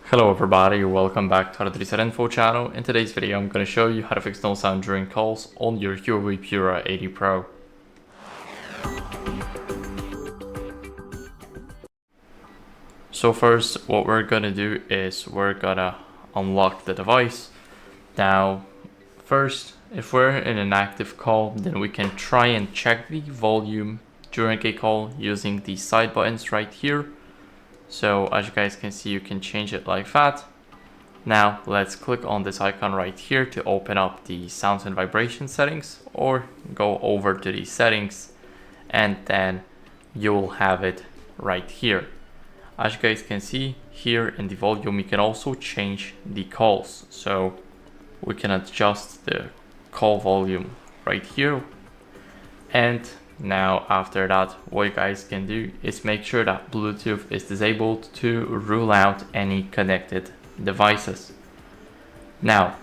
Hello everybody, welcome back to HardReset.Info channel. In today's video I'm going to show you how to fix no sound during calls on your HUAWEI Pura 80 Pro. So first what we're going to do is we're going to unlock the device. Now first, if we're in an active call, then we can try and check the volume during a call using the side buttons right here. So as you guys can see, you can change it like that. Now let's click on this icon right here to open up the sounds and vibration settings, or go over to the settings and then you'll have it right here. As you guys can see here in the volume, you can also change the calls. So we can adjust the call volume right here. And now after that, what you guys can do is make sure that Bluetooth is disabled to rule out any connected devices. Now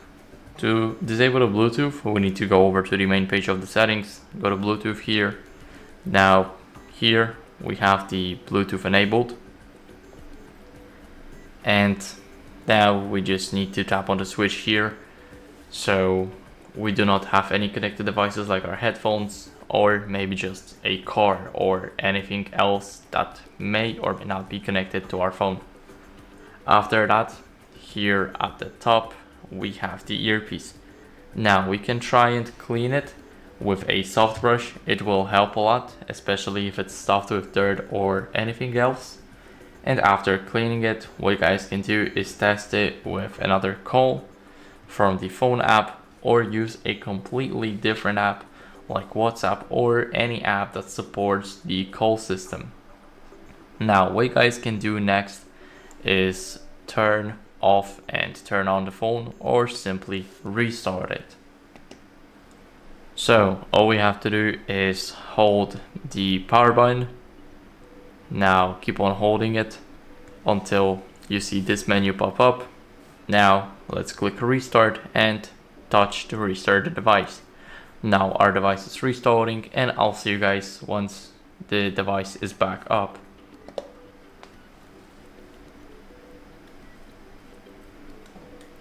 to disable the Bluetooth, we need to go over to the main page of the settings, go to Bluetooth here. Now here we have the Bluetooth enabled, and now we just need to tap on the switch here so we do not have any connected devices like our headphones, or maybe just a car or anything else that may or may not be connected to our phone. After that, here at the top we have the earpiece. Now we can try and clean it with a soft brush. It will help a lot, especially if it's stuffed with dirt or anything else. And after cleaning it, what you guys can do is test it with another call from the phone app, or use a completely different app like WhatsApp or any app that supports the call system. Now what you guys can do next is turn off and turn on the phone, or simply restart it. So all we have to do is hold the power button. Now keep on holding it until you see this menu pop up. Now let's click restart and touch to restart the device. Now our device is restarting, and I'll see you guys once the device is back up.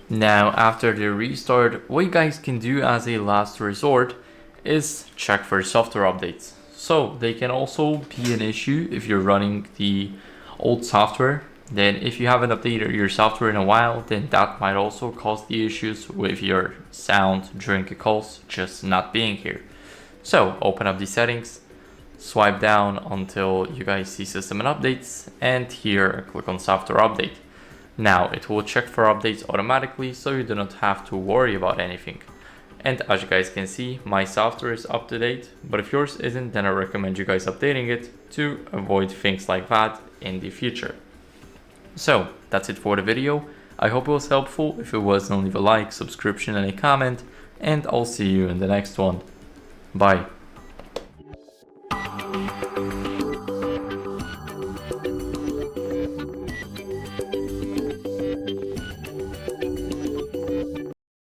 Now after the restart, what you guys can do as a last resort is check for software updates. So they can also be an issue if you're running the old software. Then if you haven't updated your software in a while, then that might also cause the issues with your sound during the calls just not being here. So open up the settings, swipe down until you guys see system and updates, and here click on software update. Now it will check for updates automatically, so you do not have to worry about anything. And as you guys can see, my software is up to date, but if yours isn't, then I recommend you guys updating it to avoid things like that in the future. So that's it for the video. I hope it was helpful. If it was, then leave a like, subscription, and a comment, and I'll see you in the next one. Bye.